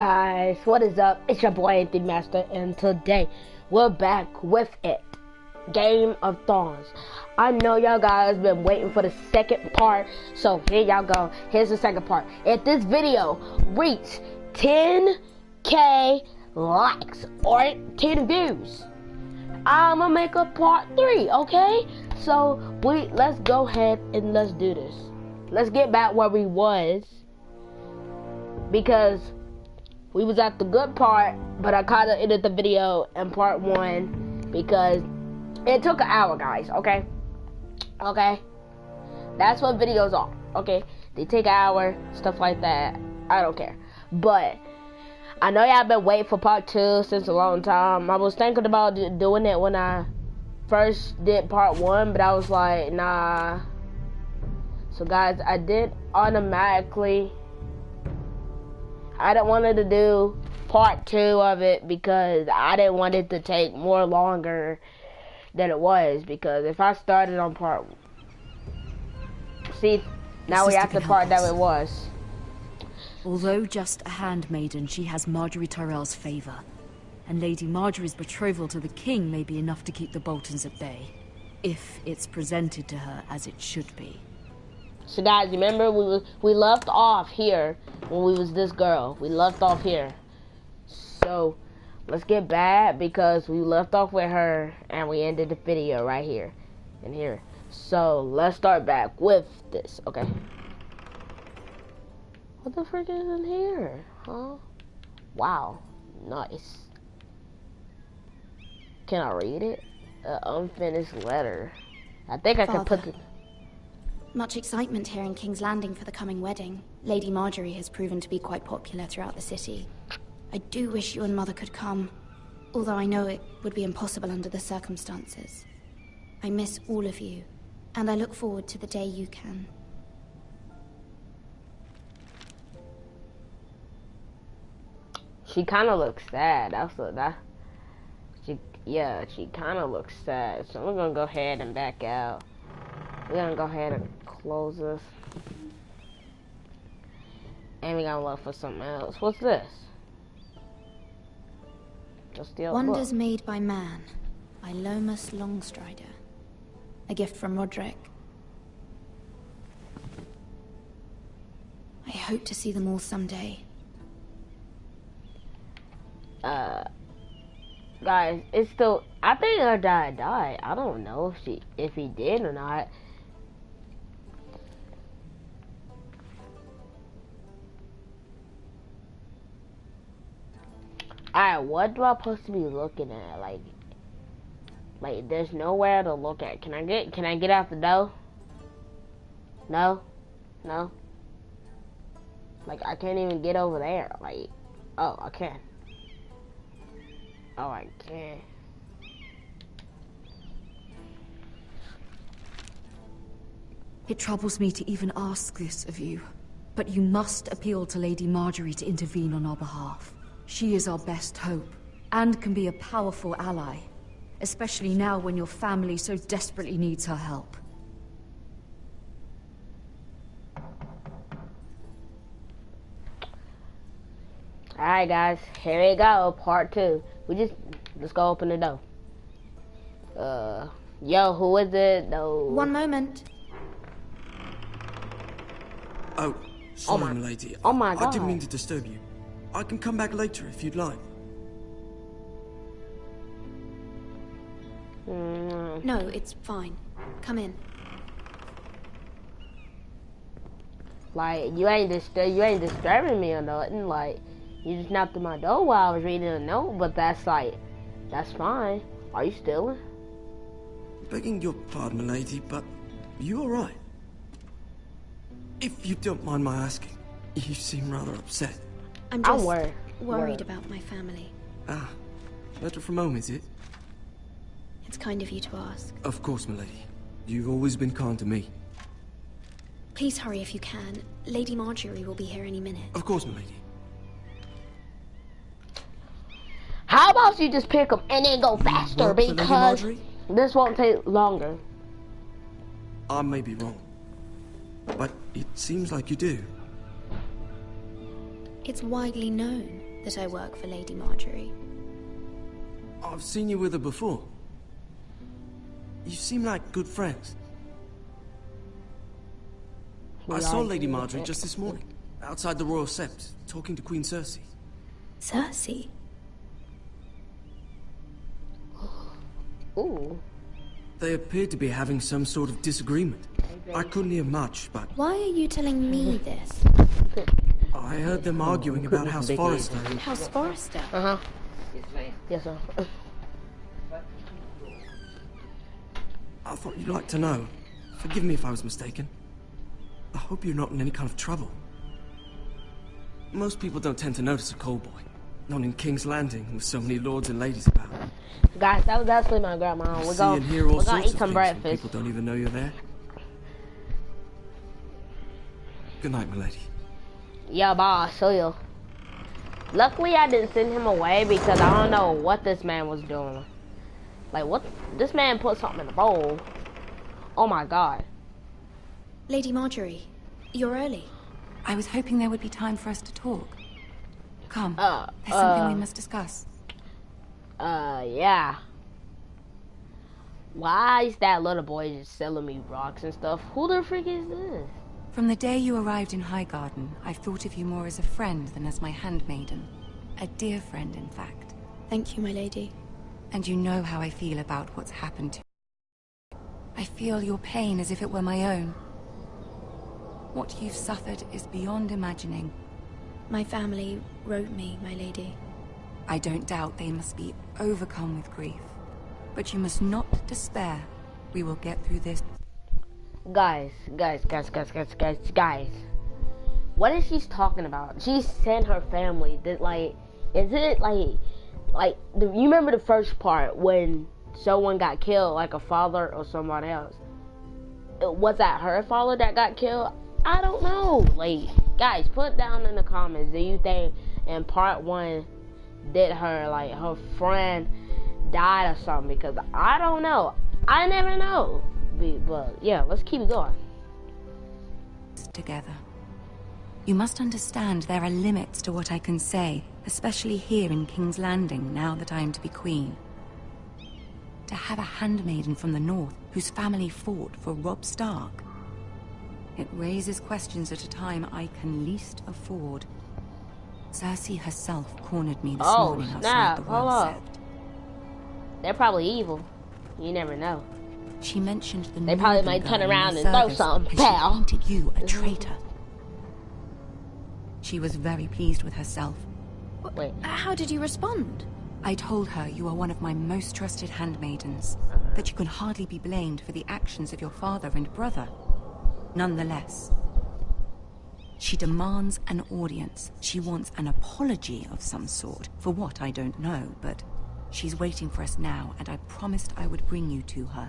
Guys, what is up? It's your boy Anthony Master, and today we're back with it, Game of Thrones. I know y'all guys been waiting for the second part, so here y'all go. Here's the second part. If this video reaches 10k likes or 10 views, I'ma make a part 3, okay? So let's go ahead and let's do this. Let's get back where we was, because we was at the good part, but I kind of ended the video in part 1 because it took an hour, guys, okay? Okay? That's what videos are, okay? They take an hour, stuff like that. I don't care. But I know y'all been waiting for part 2 since a long time. I was thinking about doing it when I first did part 1, but I was like, nah. So guys, I did automatically. I didn't want to do part 2 of it because I didn't want it to take more longer than it was, because if I started on part, see, now we have the part that it was. Although just a handmaiden, she has Marjorie Tyrell's favor, and Lady Marjorie's betrothal to the king may be enough to keep the Boltons at bay, if it's presented to her as it should be. So guys, remember we left off here when we was this girl. We left off here. So let's get back, because we left off with her and we ended the video right here and here. So let's start back with this, okay? What the frick is in here? Huh? Wow, nice. Can I read it? An unfinished letter. I think I can put the... Much excitement here in King's Landing for the coming wedding. Lady Marjorie has proven to be quite popular throughout the city. I do wish you and Mother could come, although I know it would be impossible under the circumstances. I miss all of you, and I look forward to the day you can. She kind of looks sad. She kind of looks sad. So we're gonna go ahead and back out. We're gonna go ahead and close this. And we're gonna look for something else. What's this? Just the Wonders Made by Man, by Lomas Longstrider. A gift from Roderick. I hope to see them all someday. Guys, it's still... I think her dad died. I don't know if he did or not. Alright, what do I supposed to be looking at? Like there's nowhere to look at. Can I get out the door? No? No? Like, I can't even get over there. Like, oh, I can. Oh, I can. It troubles me to even ask this of you, but you must appeal to Lady Marjorie to intervene on our behalf. She is our best hope, and can be a powerful ally, especially now when your family so desperately needs her help. Alright guys, here we go, part 2. Let's go open the door. Yo, who is it? No. One moment. Oh, sorry, my lady. Oh my God. I didn't mean to disturb you. I can come back later if you'd like. No, it's fine. Come in. Like, you ain't disturbing me or nothing. Like, you just knocked on my door while I was reading a note, but that's fine. Are you stealing? Begging your pardon, my lady, but you all right? If you don't mind my asking, you seem rather upset. I'm just worried about my family. Ah, letter from home, is it? It's kind of you to ask. Of course, my lady. You've always been kind to me. Please hurry if you can. Lady Marjorie will be here any minute. Of course, my lady. How about you just pick them and then go faster, because this won't take longer. I may be wrong, but it seems like you do. It's widely known. that I work for Lady Marjorie. I've seen you with her before. You seem like good friends. I saw Lady Marjorie just this morning, outside the Royal Sept, talking to Queen Cersei. Cersei? Ooh. They appeared to be having some sort of disagreement. I couldn't hear much, but Why are you telling me this? I heard them arguing about House Forrester. House Forrester? Uh-huh. Yes, sir. I thought you'd like to know. Forgive me if I was mistaken. I hope you're not in any kind of trouble. Most people don't tend to notice a coal boy. Not in King's Landing, with so many lords and ladies about. Guys, that was actually my grandma. We're See and hear all gonna sorts eat of some things when breakfast. people don't even know you're there. Good night, my lady. Yeah, bye. See you. Luckily, I didn't send him away because I don't know what this man was doing. Like, what? This man put something in the bowl. Oh my god. Lady Marjorie, you're early. I was hoping there would be time for us to talk. Come, Uh, there's something we must discuss. Yeah. Why is that little boy just selling me rocks and stuff? Who the freak is this? From the day you arrived in Highgarden, I've thought of you more as a friend than as my handmaiden. A dear friend, in fact. Thank you, my lady. And you know how I feel about what's happened to you. I feel your pain as if it were my own. What you've suffered is beyond imagining. My family wrote me, my lady. I don't doubt they must be overcome with grief. But you must not despair. We will get through this. Guys. What is she talking about? She sent her family. That, like, is it you remember the first part when someone got killed, like a father or someone else? Was that her father that got killed? I don't know. Like, guys, put down in the comments, do you think in part 1 did her friend died or something? Because I don't know. I never know. But yeah, let's keep going. Together. You must understand there are limits to what I can say, especially here in King's Landing, now that I am to be queen. To have a handmaiden from the north whose family fought for Robb Stark. It raises questions at a time I can least afford. Cersei herself cornered me this morning outside the Royal Sept. They're probably evil. You never know. She mentioned the They probably might turn around and throw something, pal. She painted you a traitor. She was very pleased with herself. Wait. How did you respond? I told her you are one of my most trusted handmaidens, that you can hardly be blamed for the actions of your father and brother. Nonetheless, she demands an audience. She wants an apology of some sort, for what I don't know, but she's waiting for us now, and I promised I would bring you to her.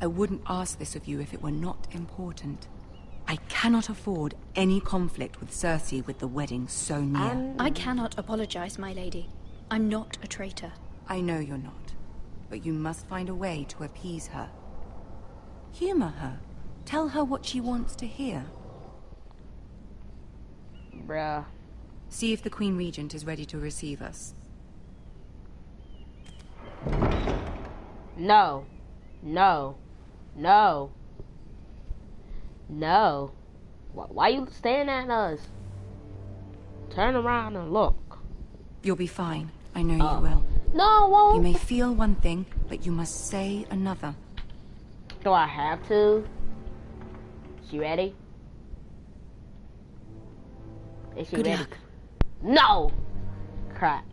I wouldn't ask this of you if it were not important. I cannot afford any conflict with Cersei with the wedding so near. I cannot apologize, my lady. I'm not a traitor. I know you're not, but you must find a way to appease her. Humor her. Tell her what she wants to hear. Bruh. See if the Queen Regent is ready to receive us. No. No. No. No. Why you staring at us? Turn around and look. You'll be fine. I know you will. No, I won't. You may feel one thing, but you must say another. Do I have to? She ready? Is she Good ready? luck. No! Crap.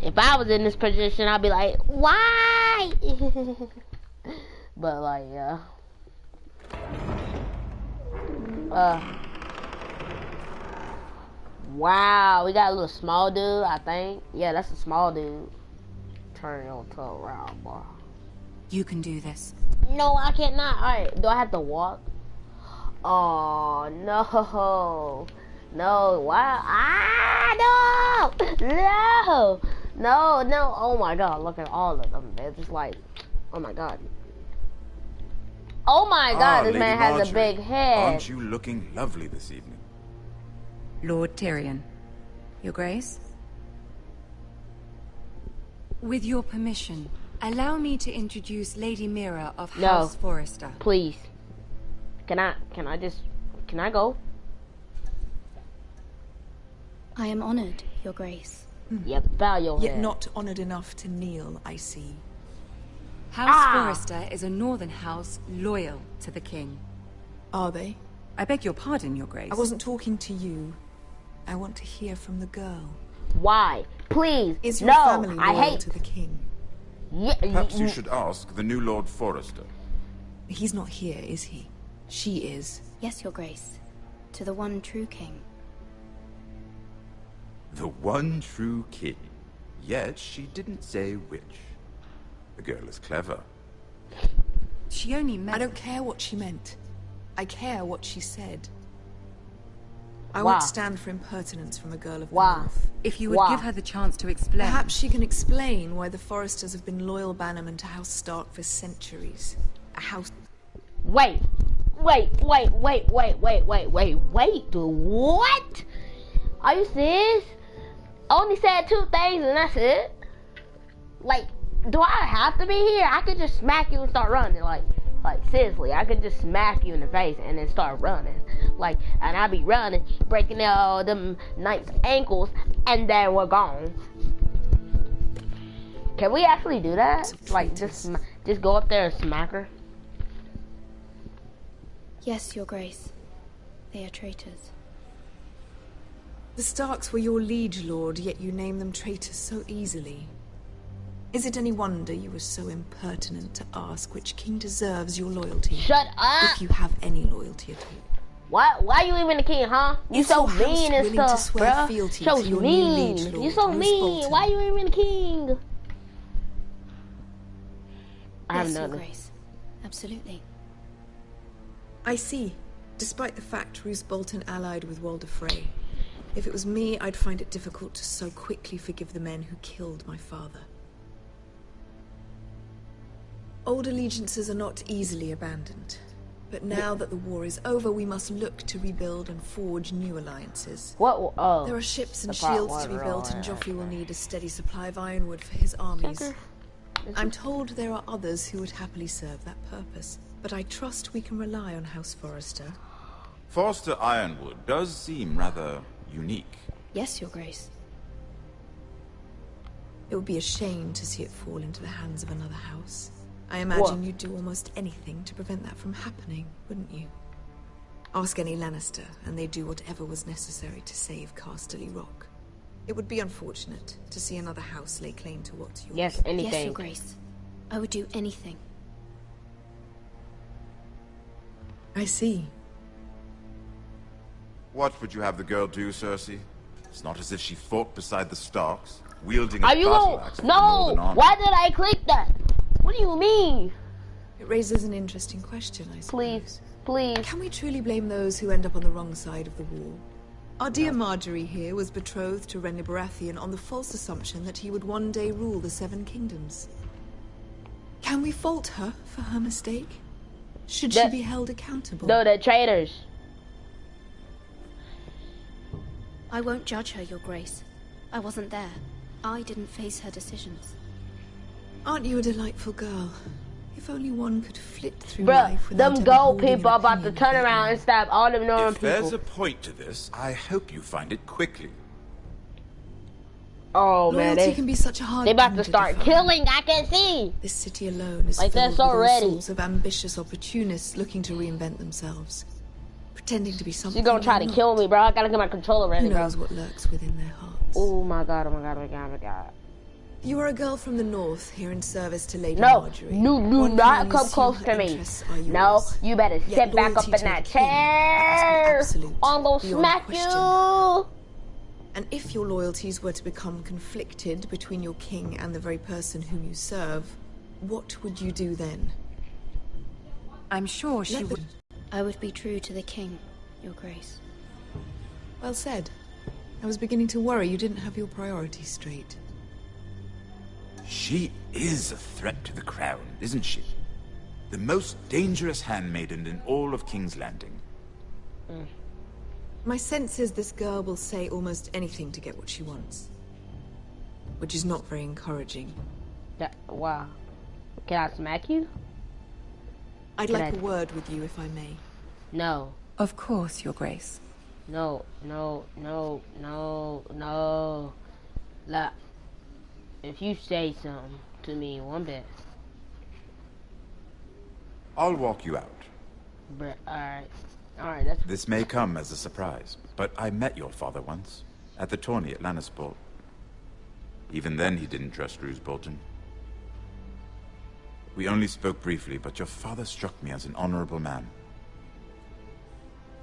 If I was in this position, I'd be like, why? But like, yeah. Wow, we got a little small dude, I think. Yeah, that's a small dude. Turn your toe around, boy. You can do this. No, I cannot. Alright, do I have to walk? Oh, no. No, why? Ah, no! No! No, no. Oh my god, look at all of them. They're just like, oh my god. Oh my god, this Lady man has a Marjorie, big head. Aren't you looking lovely this evening? Lord Tyrion, Your Grace? With your permission, allow me to introduce Lady Mira of House Forrester. Please. Can I go? I am honored, Your Grace. Yep, bow your Yet head. not honored enough to kneel, I see. House Forrester is a northern house loyal to the king. Are they? I beg your pardon, Your Grace. I wasn't talking to you. I want to hear from the girl. Why? Please. Is your no, family I loyal hate to the king? Perhaps you should ask the new Lord Forrester. He's not here, is he? She is. Yes, Your Grace. To the one true king. The one true king. Yet she didn't say which. The girl is clever. She only meant... I don't care what she meant. I care what she said. I Wow. won't stand for impertinence from a girl of the Wow. North. If you would give her the chance to explain... Perhaps she can explain why the Forresters have been loyal bannermen to House Stark for centuries. A house... Wait. What? Are you serious? I only said 2 things and that's it? Like, do I have to be here? I could just smack you and start running. Like seriously, I could just smack you in the face and then start running. Like, and I'll be running, breaking all them knights' ankles, and then we're gone. Can we actually do that? Like, just go up there and smack her? Yes, Your Grace. They are traitors. The Starks were your liege lord, yet you name them traitors so easily. Is it any wonder you were so impertinent to ask which king deserves your loyalty? Shut up! If you have any loyalty at all. Why you even the king, huh? You Is so your house mean and willing to stuff, swear bruh. fealty So to your new mean. liege lord, You so Roose mean. Bolton? Why you even the king? I have Yes, Your nothing. Grace. Absolutely. I see. Despite the fact Roose Bolton allied with Walder Frey. If it was me, I'd find it difficult to so quickly forgive the men who killed my father. Old allegiances are not easily abandoned. But now that the war is over, we must look to rebuild and forge new alliances. What? Oh. There are ships and the part shields to be one, built, and right, Joffrey will right. need a steady supply of ironwood for his armies. Sucker. I'm told there are others who would happily serve that purpose, but I trust we can rely on House Forrester. Forrester Ironwood does seem rather unique. Yes, Your Grace. It would be a shame to see it fall into the hands of another house. I imagine What? you'd do almost anything to prevent that from happening, wouldn't you? Ask any Lannister, and they'd do whatever was necessary to save Casterly Rock. It would be unfortunate to see another house lay claim to what's yours. Yes, anything. Yes, Your Grace. I would do anything. I see. What would you have the girl do, Cersei? It's not as if she fought beside the Starks, wielding a Are you battle going? axe. for the No. Northern Army. Why did I click that? What do you mean? It raises an interesting question, I suppose. Please, please. Can we truly blame those who end up on the wrong side of the war? Our dear Marjorie here was betrothed to Renly Baratheon on the false assumption that he would one day rule the Seven Kingdoms. Can we fault her for her mistake? Should she That- be held accountable? No, they're traitors. I won't judge her, Your Grace. I wasn't there. I didn't face her decisions. Aren't you a delightful girl? If only one could flit through Bruh, life without them ever gold holding an people are about to opinion turn of their around own. and stab all them northern If there's people. a point to this, I hope you find it quickly. Oh man, Loyalty can be such a hard they about thing to start define. killing. I can see. This city alone is Like, they're filled so with all ready. sorts of ambitious opportunists looking to reinvent themselves, pretending to be something. She's gonna try to they're kill not. me, bro. I gotta get my controller ready, Who bro. knows what lurks within their hearts? Oh my god, oh my god, oh my god, oh my god. You are a girl from the north, here in service to Lady No, Marjorie. do One can not only come assume close her to me. interests are No, yours. you better Yet sit back up loyalty in to that a king must be chair. absolute, I'm gonna beyond smack question. you. And if your loyalties were to become conflicted between your king and the very person whom you serve, what would you do then? I'm sure she Let would... I would be true to the king, Your Grace. Well said. I was beginning to worry you didn't have your priorities straight. She is a threat to the crown, isn't she? The most dangerous handmaiden in all of King's Landing. My sense is this girl will say almost anything to get what she wants. Which is not very encouraging. Wow. Can I smack you? I'd like a word with you, if I may. No. Of course, Your Grace. No. Look, if you say something to me one bit. I'll walk you out. Alright, that's... This may come as a surprise, but I met your father once, at the tourney at Lannisport. Even then he didn't trust Roose Bolton. We only spoke briefly, but your father struck me as an honorable man.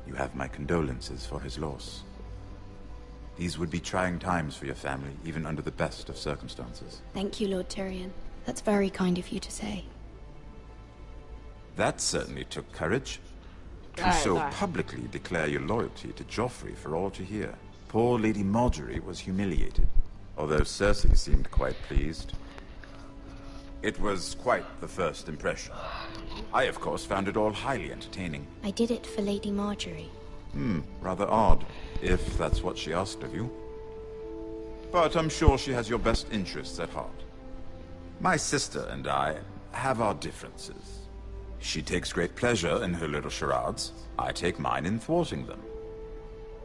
You have my condolences for his loss. These would be trying times for your family, even under the best of circumstances. Thank you, Lord Tyrion. That's very kind of you to say. That certainly took courage. To so publicly declare your loyalty to Joffrey for all to hear. Poor Lady Margaery was humiliated, although Cersei seemed quite pleased. It was quite the first impression. I, of course, found it all highly entertaining. I did it for Lady Margaery. Rather odd, if that's what she asked of you. But I'm sure she has your best interests at heart. My sister and I have our differences. She takes great pleasure in her little charades. I take mine in thwarting them.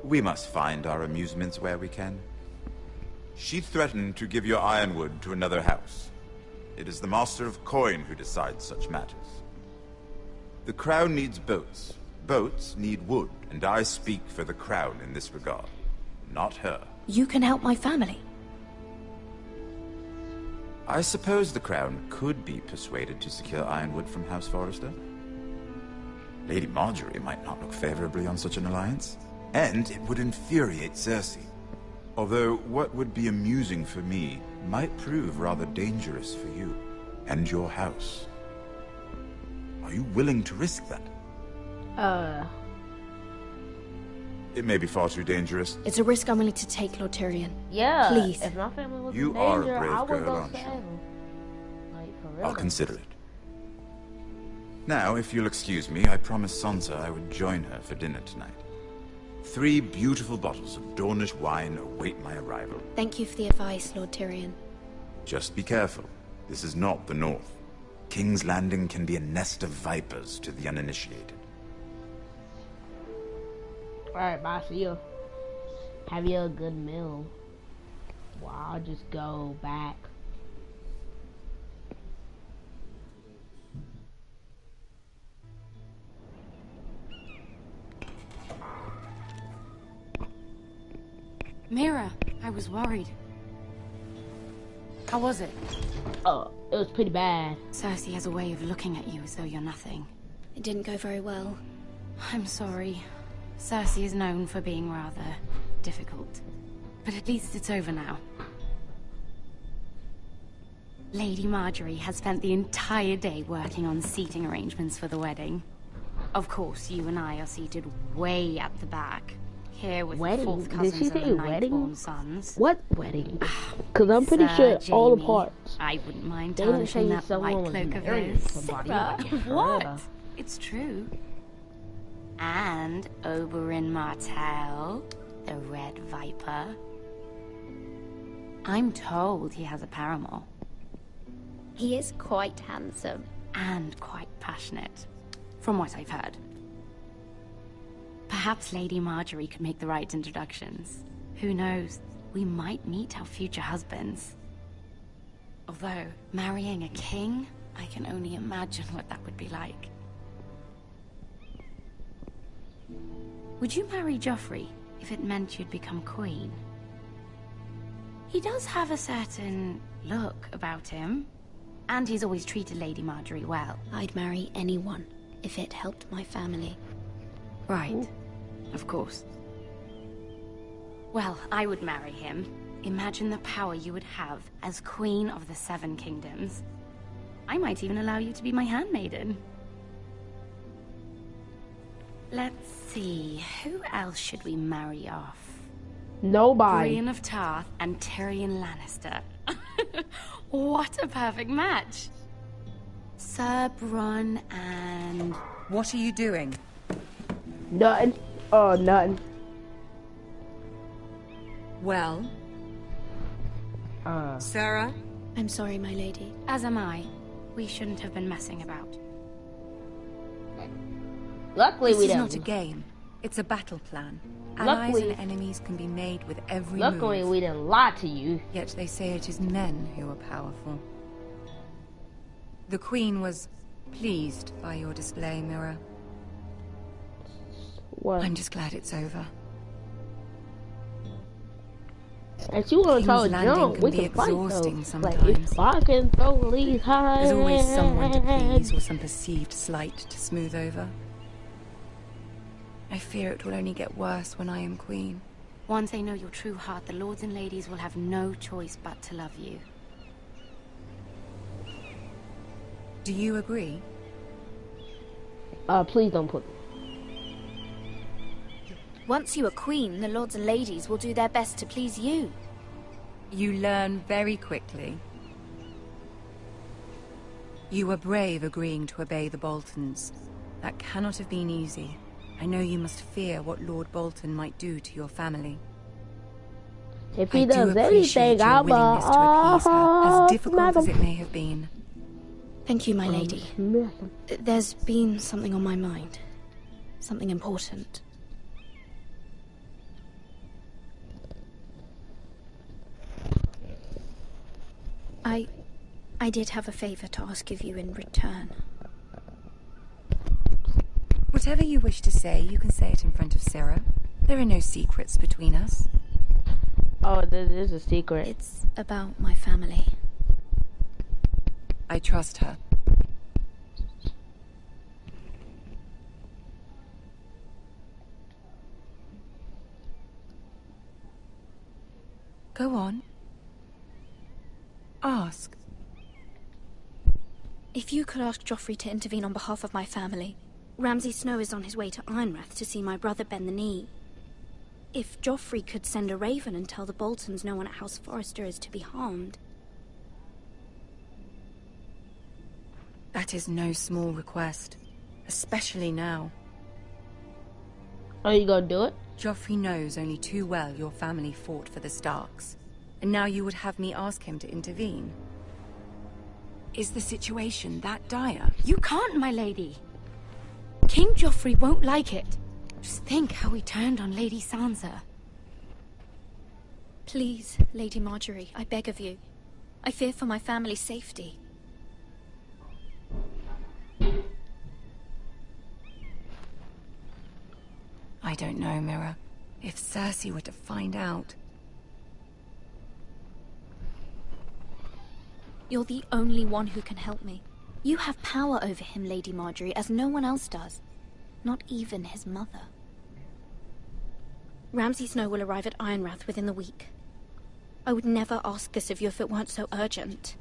We must find our amusements where we can. She threatened to give your ironwood to another house. It is the Master of Coin who decides such matters. The Crown needs boats. Boats need wood, and I speak for the Crown in this regard, not her. You can help my family. I suppose the Crown could be persuaded to secure ironwood from House Forrester. Lady Margaery might not look favorably on such an alliance, and it would infuriate Cersei. Although what would be amusing for me might prove rather dangerous for you and your house. Are you willing to risk that? It may be far too dangerous. It's a risk I'm willing to take, Lord Tyrion. Yeah. Please. If my family was You in are a danger, brave I would girl, go aren't you? save them. Like, for real. I'll consider it. Now, if you'll excuse me, I promised Sansa I would join her for dinner tonight. 3 beautiful bottles of Dornish wine await my arrival. Thank you for the advice, Lord Tyrion. Just be careful. This is not the North. King's Landing can be a nest of vipers to the uninitiated. Alright, bye. See you. Have you a good meal. Well, I'll just go back. Mira, I was worried. How was it? Oh, it was pretty bad. Cersei has a way of looking at you as though you're nothing. It didn't go very well. I'm sorry. Cersei is known for being rather difficult. But at least it's over now. Lady Margaery has spent the entire day working on seating arrangements for the wedding. Of course, you and I are seated way at the back. Here with the fourth cousins and the ninth-born sons. What wedding? Because I'm pretty sure all the parts. I wouldn't mind tarnishing that white cloak of his. Sarah, what? It's true. And Oberyn Martell, the Red Viper. I'm told he has a paramour. He is quite handsome. And quite passionate, from what I've heard. Perhaps Lady Margaery could make the right introductions. Who knows? We might meet our future husbands. Although, marrying a king, I can only imagine what that would be like. Would you marry Joffrey if it meant you'd become queen? He does have a certain look about him, and he's always treated Lady Margaery well. I'd marry anyone if it helped my family. Right. Ooh. Of course. Well, I would marry him. Imagine the power you would have as Queen of the Seven Kingdoms. I might even allow you to be my handmaiden. Let's see, who else should we marry off? Nobody. Brienne of Tarth and Tyrion Lannister. What a perfect match. Sir Bronn and... What are you doing? Nothing. Oh, nothing. Well? Sarah? I'm sorry, my lady. As am I. We shouldn't have been messing about. Luckily, This we is didn't. not a game. It's a battle plan. Allies Luckily- and enemies can be made with every Luckily, move. we didn't lie to you. Yet they say it is men who are powerful. The Queen was pleased by your display, Mira. What? I'm just glad it's over. If you want to throw a King's Landing jump, can we be can fight though. exhausting Like, sometimes. if I can throw these high. There's always someone to please or some perceived slight to smooth over. I fear it will only get worse when I am queen. Once they know your true heart, the lords and ladies will have no choice but to love you. Do you agree? Please don't put. Once you are queen, the lords and ladies will do their best to please you. You learn very quickly. You were brave agreeing to obey the Boltons. That cannot have been easy. I know you must fear what Lord Bolton might do to your family. If I he do does appreciate anything, your I'm willingness to appease her, as difficult as madam. it may have been. Thank you, my lady. Madam. There's been something on my mind. Something important. I did have a favor to ask of you in return. Whatever you wish to say, you can say it in front of Sarah. There are no secrets between us. Oh, this is a secret. It's about my family. I trust her. Go on. Ask. If you could ask Joffrey to intervene on behalf of my family. Ramsay Snow is on his way to Ironrath to see my brother bend the knee. If Joffrey could send a raven and tell the Boltons no one at House Forrester is to be harmed. That is no small request. Especially now. Are you gonna do it? Joffrey knows only too well your family fought for the Starks. And now you would have me ask him to intervene. Is the situation that dire? You can't, my lady. King Joffrey won't like it. Just think how he turned on Lady Sansa. Please, Lady Marjorie, I beg of you. I fear for my family's safety. I don't know, Mira. If Cersei were to find out... You're the only one who can help me. You have power over him, Lady Marjorie, as no one else does. Not even his mother. Ramsay Snow will arrive at Ironrath within the week. I would never ask this of you if it weren't so urgent.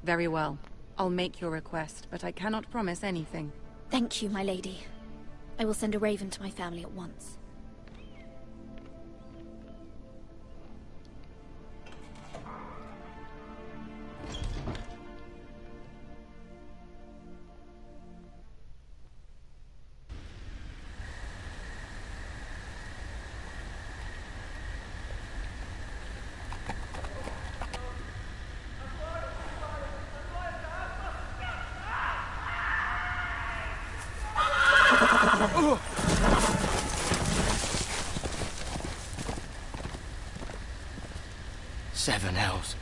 Very well. I'll make your request, but I cannot promise anything. Thank you, my lady. I will send a raven to my family at once. Seven hells.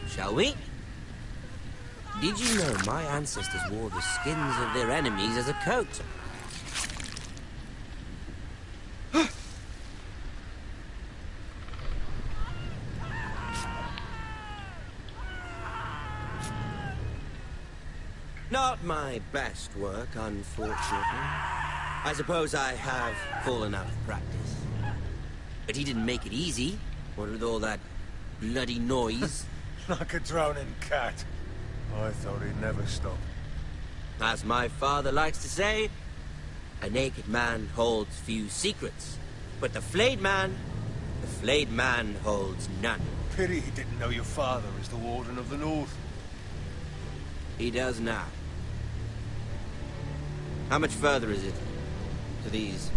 Shall we? Did you know my ancestors wore the skins of their enemies as a coat? Not my best work, unfortunately. I suppose I have fallen out of practice. But he didn't make it easy, what with all that bloody noise. Like a drowning cat. I thought he'd never stop. As my father likes to say, A naked man holds few secrets, but the flayed man holds none. Pity he didn't know your father is the Warden of the North. He does now. How much further is it to these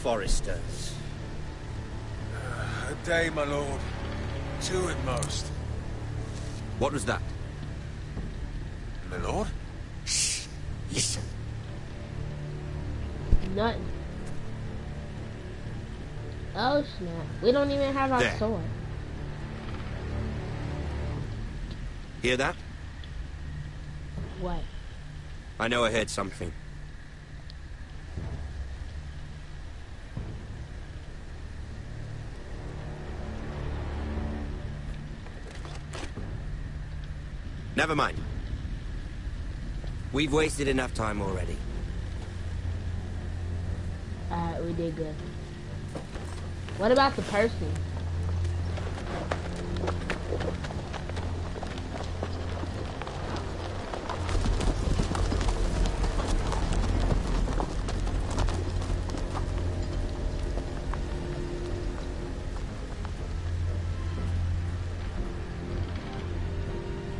foresters? A day, my lord. 2 at most. What was that? My lord? Shh! Listen. Nothing. Oh snap. We don't even have our There. sword. Hear that? What? I know I heard something. Never mind. We've wasted enough time already. Alright, we did good. What about the person?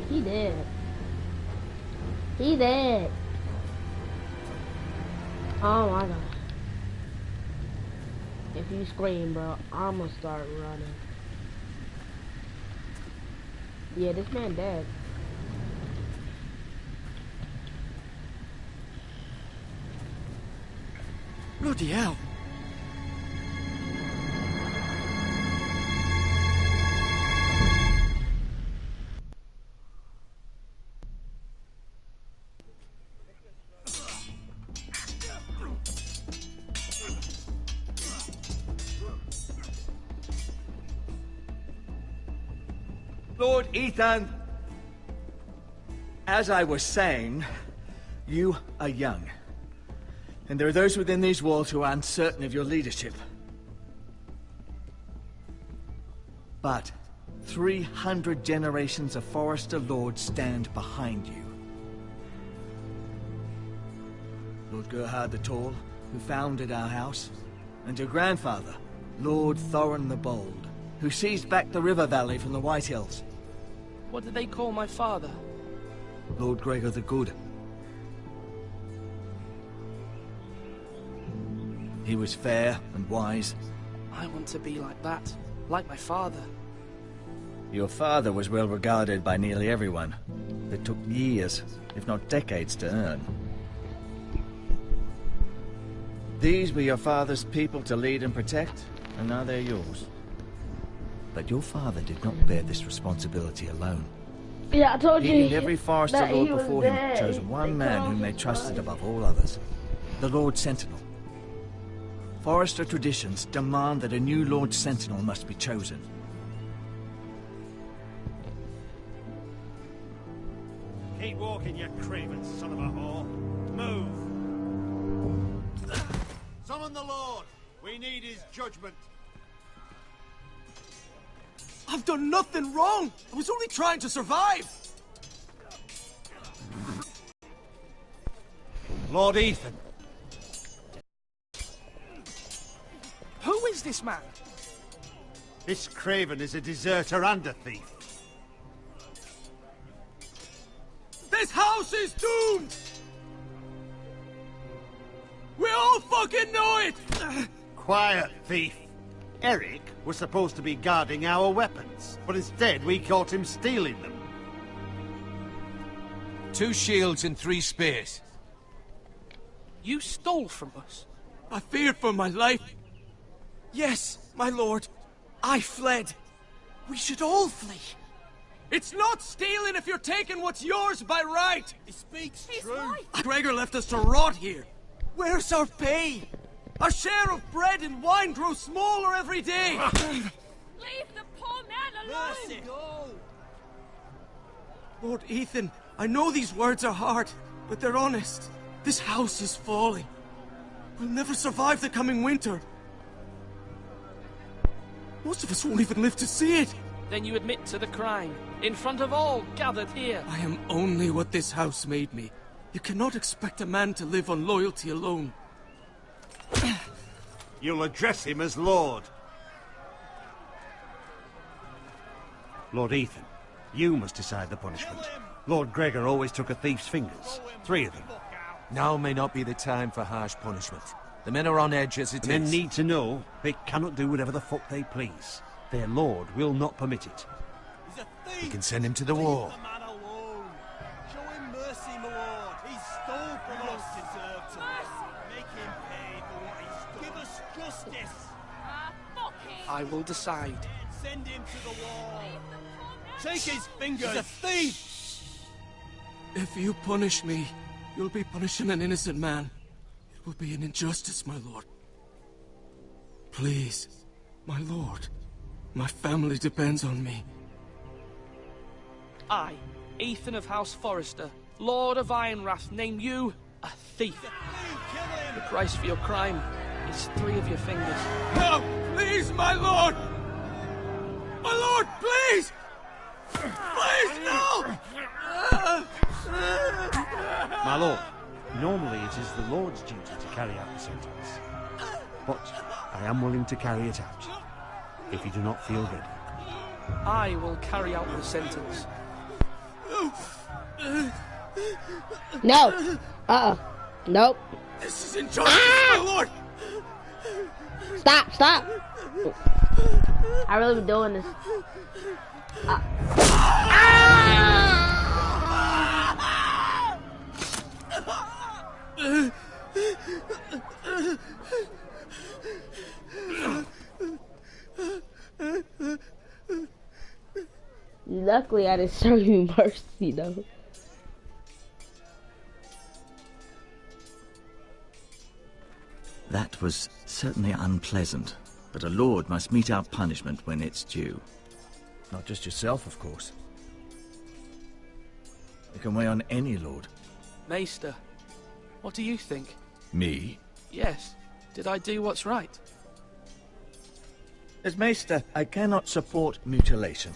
He did. He did. Oh my god. If you scream, bro, I'm gonna start running. Yeah, this man dead. Bloody hell. Lord Ethan, as I was saying, you are young. And there are those within these walls who are uncertain of your leadership. But 300 generations of Forester Lords stand behind you. Lord Gerhard the Tall, who founded our house, and your grandfather, Lord Thorin the Bold, who seized back the river valley from the White Hills. What did they call my father? Lord Gregor the Good. He was fair and wise. I want to be like that, like my father. Your father was well regarded by nearly everyone. It took years, if not decades, to earn. These were your father's people to lead and protect, and now they're yours. But your father did not bear this responsibility alone. Yeah, I told you. He and every Forester that Lord he was before him dead. chose one They man called whom they him trusted Father. above all others. The Lord Sentinel. Forester traditions demand that a new Lord Sentinel must be chosen. Keep walking, you craven son of a whore. Move! Summon the Lord! We need his judgment. I've done nothing wrong. I was only trying to survive. Lord Ethan. Who is this man? This craven is a deserter and a thief. This house is doomed. We all fucking know it. Quiet, thief. Eric was supposed to be guarding our weapons, but instead we caught him stealing them. 2 shields and 3 spears. You stole from us. I feared for my life. Yes, my lord. I fled. We should all flee. It's not stealing if you're taking what's yours by right. He speaks true. Gregor left us to rot here. Where's our pay? Our share of bread and wine grows smaller every day. Leave the poor man alone! Mercy. Lord Ethan, I know these words are hard, but they're honest. This house is falling. We'll never survive the coming winter. Most of us won't even live to see it. Then you admit to the crime, in front of all gathered here. I am only what this house made me. You cannot expect a man to live on loyalty alone. you'll address him as Lord. Lord Ethan, you must decide the punishment. Lord Gregor always took a thief's fingers. 3 of them. Now may not be the time for harsh punishment. The men are on edge as it is. Men need to know they cannot do whatever the fuck they please. Their lord will not permit it. He's a thief! We can send him to the wall. Leave the man alone. Show him mercy, my lord. He stole from us. Deserve to make him pay for what he stole. Give us justice. I will decide. Send him to the wall. Take his fingers. He's a thief! If you punish me, you'll be punishing an innocent man. It will be an injustice, my lord. Please, my lord. My family depends on me. I, Ethan of House Forrester, Lord of Ironrath, name you a thief. The price for your crime is 3 of your fingers. No, please, my lord! My lord, please! Please, no! My lord, normally it is the Lord's duty to carry out the sentence. But I am willing to carry it out, if you do not feel ready. I will carry out the sentence. No. Nope. This is injustice, my lord! Stop. I really be doing this. Luckily, I didn't show you mercy, though. That was certainly unpleasant, but a lord must mete out punishment when it's due. Not just yourself, of course. It can weigh on any lord. Maester, what do you think? Me? Yes. Did I do what's right? As Maester, I cannot support mutilation.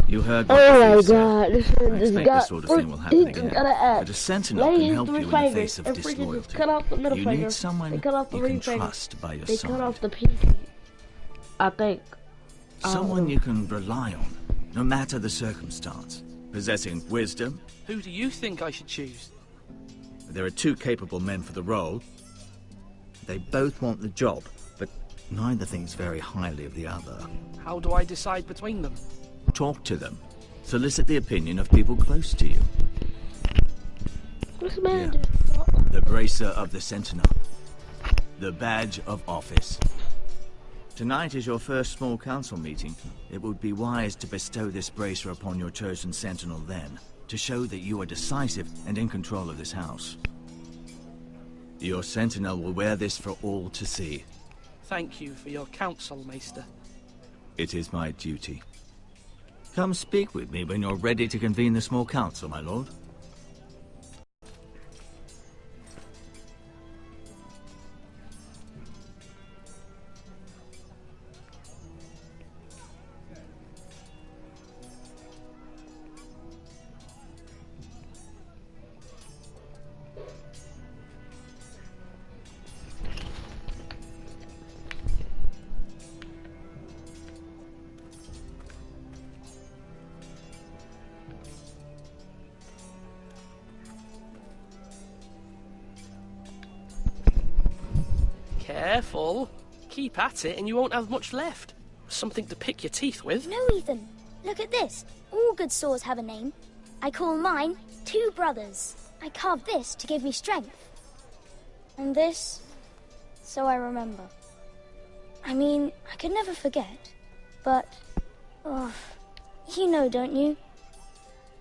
You heard what Oh my said. god, I expect this sort of thing will happen again. But a sentinel can help you in the face of disloyalty. Cut off the middle You finger. need someone They cut off the you can ring finger. trust by your They side. cut off the pinky. I think. Someone you can rely on, no matter the circumstance. Possessing wisdom. Who do you think I should choose? There are 2 capable men for the role. They both want the job, but neither thinks very highly of the other. How do I decide between them? Talk to them. Solicit the opinion of people close to you. What's the matter? The bracer of the sentinel. The badge of office. Tonight is your first small council meeting. It would be wise to bestow this bracer upon your chosen sentinel then, to show that you are decisive and in control of this house. Your sentinel will wear this for all to see. Thank you for your counsel, Maester. It is my duty. Come speak with me when you're ready to convene the small council, my lord. Careful. Keep at it and you won't have much left. Something to pick your teeth with. No, Ethan. Look at this. All good swords have a name. I call mine 2 brothers. I carved this to give me strength. And this, so I remember. I mean, I could never forget. But, oh, you know, don't you?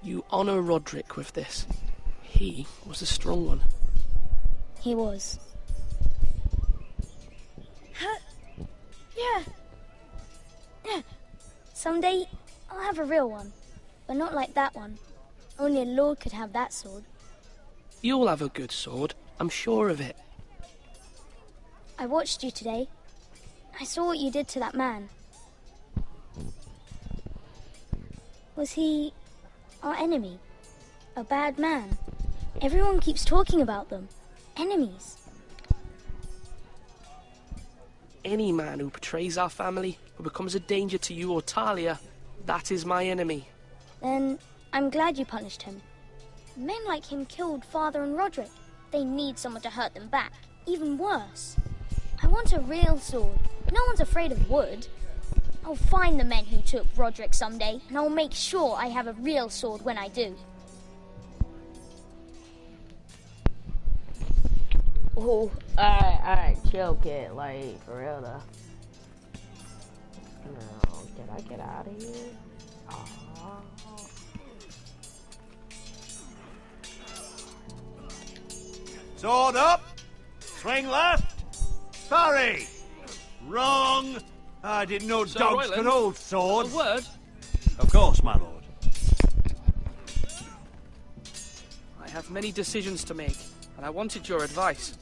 You honor Roderick with this. He was a strong one. He was. Yeah. Someday, I'll have a real one. But not like that one. Only a lord could have that sword. You'll have a good sword. I'm sure of it. I watched you today. I saw what you did to that man. Was he our enemy? A bad man? Everyone keeps talking about them. Enemies. Any man who betrays our family, who becomes a danger to you or Talia, that is my enemy. Then I'm glad you punished him. Men like him killed Father and Roderick. They need someone to hurt them back. Even worse. I want a real sword. No one's afraid of wood. I'll find the men who took Roderick someday, and I'll make sure I have a real sword when I do. Oh, alright, chill, kid. Like, for real though. No, can I get out of here? Oh. Sword up! Swing left! Parry! Wrong! I didn't know Sir dogs Royland, could hold swords. A word? Of course, my lord. I have many decisions to make, and I wanted your advice.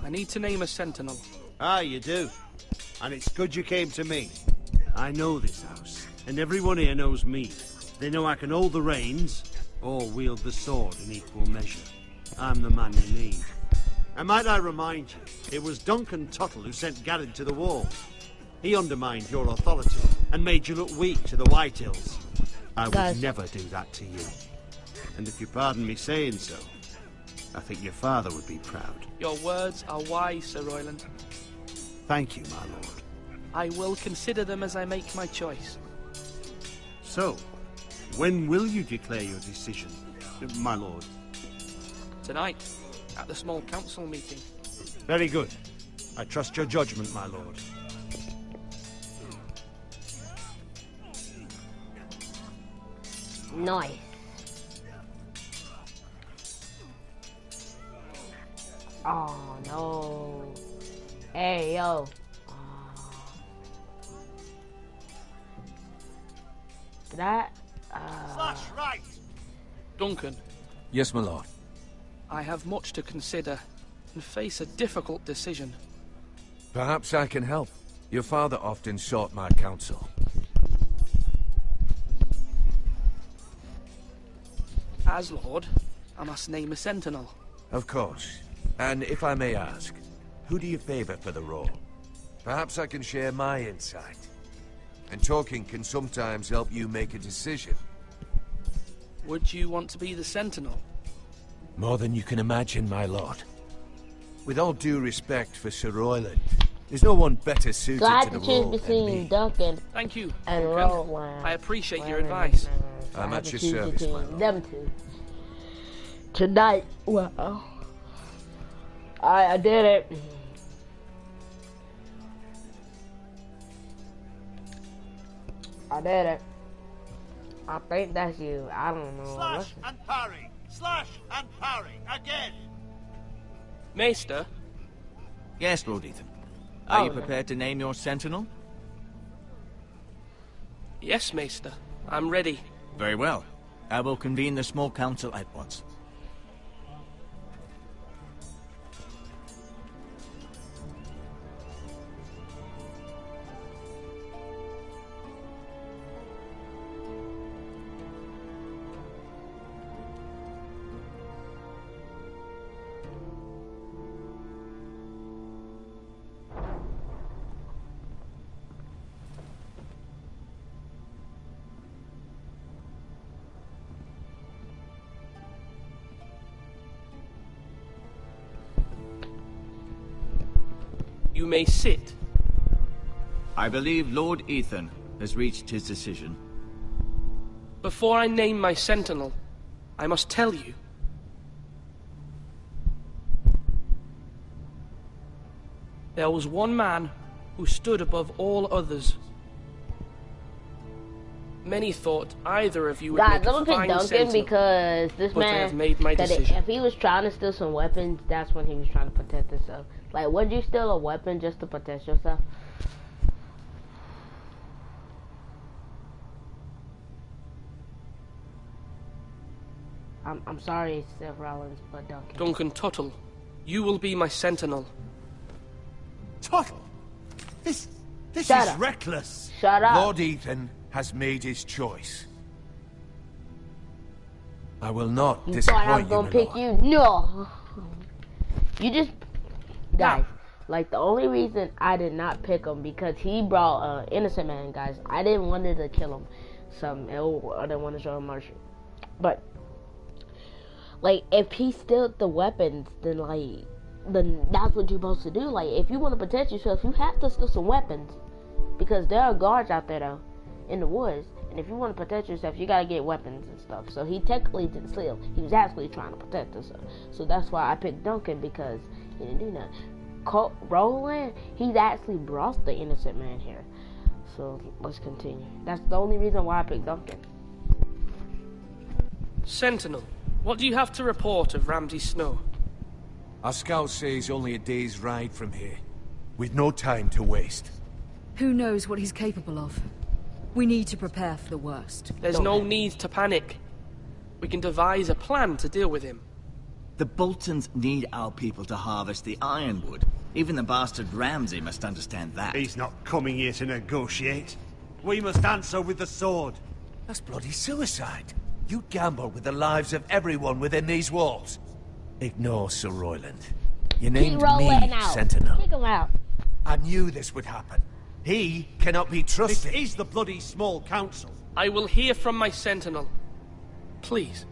I need to name a sentinel. Ah, you do. And it's good you came to me. I know this house, and everyone here knows me. They know I can hold the reins, or wield the sword in equal measure. I'm the man you need. And might I remind you, it was Duncan Tuttle who sent Garrett to the wall. He undermined your authority, and made you look weak to the White Hills. I would never do that to you. And if you pardon me saying so, I think your father would be proud. Your words are wise, Sir Royland. Thank you, my lord. I will consider them as I make my choice. So, when will you declare your decision, my lord? Tonight, at the small council meeting. Very good. I trust your judgment, my lord. Nice. Oh no. Hey yo. That Slash right. Duncan. Yes, my lord. I have much to consider and face a difficult decision. Perhaps I can help. Your father often sought my counsel. As Lord, I must name a sentinel. Of course. And if I may ask, who do you favor for the role? Perhaps I can share my insight. And talking can sometimes help you make a decision. Would you want to be the sentinel? More than you can imagine, my lord. With all due respect for Sir Royland, there's no one better suited so I have to the to choose role than between me. Duncan Thank you, and Duncan. Roland. I appreciate your advice. I'm I at have your to choose service, my between lord. them two. Tonight, well, I did it. I did it. I think that's you. I don't know. Slash and parry. Slash and parry. Again. Maester? Yes, Lord Ethan. Are Oh, you prepared to name your sentinel? Yes, Maester. I'm ready. Very well. I will convene the small council at once. You may sit. I believe Lord Ethan has reached his decision. Before I name my sentinel, I must tell you. There was one man who stood above all others. Many thought either of you would Guys, make I'm a gonna pick fine Duncan sentinel, because this but I man have made my said decision. if he was trying to steal some weapons, that's when he was trying to protect himself. Like, would you steal a weapon just to protect yourself? I'm sorry, Seth Rollins, but Duncan. Duncan Tuttle, you will be my sentinel. Tuttle! This Shut is up. reckless. Shut up. Lord Ethan has made his choice. I will not You thought I was disappoint gonna you, pick my lord. you? No. You just, guys. Like the only reason I did not pick him because he brought an innocent man, guys. I didn't want to kill him. I didn't want to show him mercy. But like, if he steals the weapons, then that's what you're supposed to do. Like, if you want to protect yourself, you have to steal some weapons because there are guards out there though in the woods. And if you want to protect yourself, you gotta get weapons and stuff. So he technically didn't steal. He was actually trying to protect himself. So that's why I picked Duncan, because he didn't do nothing. Roland, he's actually brought the innocent man here. So let's continue. That's the only reason why I picked Duncan. Sentinel, what do you have to report of Ramsay Snow? Our scouts say he's only a day's ride from here. We've no time to waste. Who knows what he's capable of? We need to prepare for the worst. There's no need to panic. We can devise a plan to deal with him. The Boltons need our people to harvest the ironwood. Even the bastard Ramsay must understand that. He's not coming here to negotiate. We must answer with the sword. That's bloody suicide. You gamble with the lives of everyone within these walls. Ignore Sir Royland. You named me Sentinel. Kick him out. I knew this would happen. He cannot be trusted. This is the bloody small council. I will hear from my Sentinel. Please.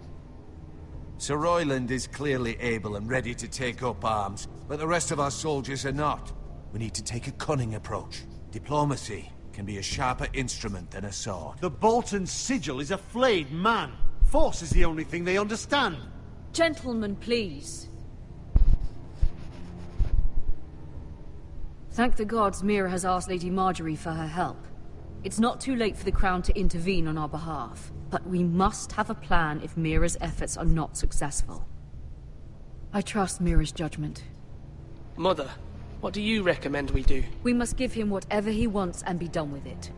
Sir Royland is clearly able and ready to take up arms, but the rest of our soldiers are not. We need to take a cunning approach. Diplomacy can be a sharper instrument than a sword. The Bolton sigil is a flayed man. Force is the only thing they understand. Gentlemen, please. Thank the gods Mira has asked Lady Marjorie for her help. It's not too late for the Crown to intervene on our behalf, but we must have a plan if Mira's efforts are not successful. I trust Mira's judgment. Mother, what do you recommend we do? We must give him whatever he wants and be done with it.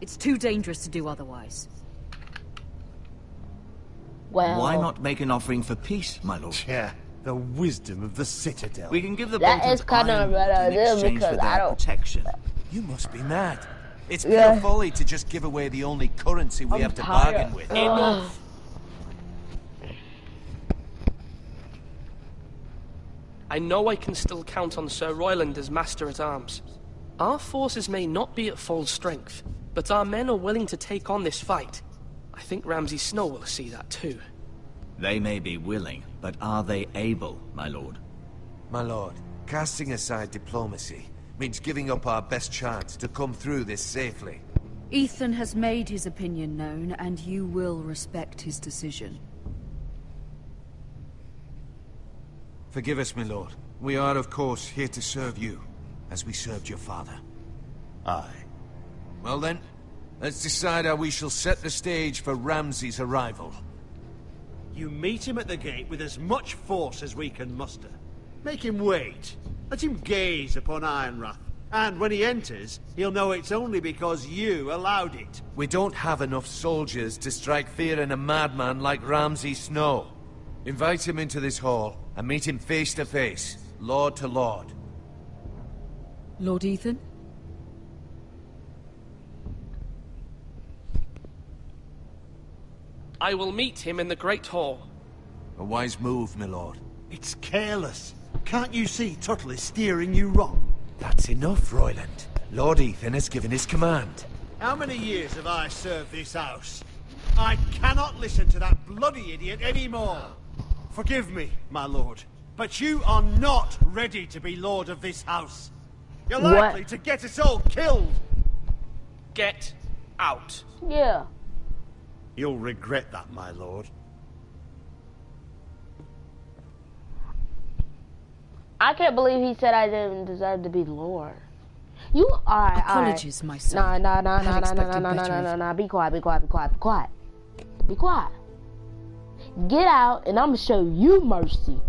It's too dangerous to do otherwise. Well, why not make an offering for peace, my lord? Yeah, the wisdom of the Citadel. We can give the that Boltons is kind of a better idea because I don't. Protection. You must be mad. It's pure folly to just give away the only currency we have to bargain with. Enough. I know I can still count on Sir Royland as Master-at-Arms. Our forces may not be at full strength, but our men are willing to take on this fight. I think Ramsay Snow will see that too. They may be willing, but are they able, my lord? My lord, casting aside diplomacy means giving up our best chance to come through this safely. Ethan has made his opinion known, and you will respect his decision. Forgive us, my lord. We are, of course, here to serve you, as we served your father. Aye. Well then, let's decide how we shall set the stage for Ramsay's arrival. You meet him at the gate with as much force as we can muster. Make him wait. Let him gaze upon Ironrath. And when he enters, he'll know it's only because you allowed it. We don't have enough soldiers to strike fear in a madman like Ramsay Snow. Invite him into this hall and meet him face to face, lord to lord. Lord Ethan? I will meet him in the Great Hall. A wise move, my lord. It's careless. Can't you see Tuttle is steering you wrong? That's enough, Royland. Lord Ethan has given his command. How many years have I served this house? I cannot listen to that bloody idiot anymore. Forgive me, my lord, but you are not ready to be lord of this house. You're likely to get us all killed. Get out. Yeah. You'll regret that, my lord. I can't believe he said I didn't deserve to be Lord. You are. Apologies, my son. Nah. Be quiet. Be quiet. Get out, and I'm gonna show you mercy.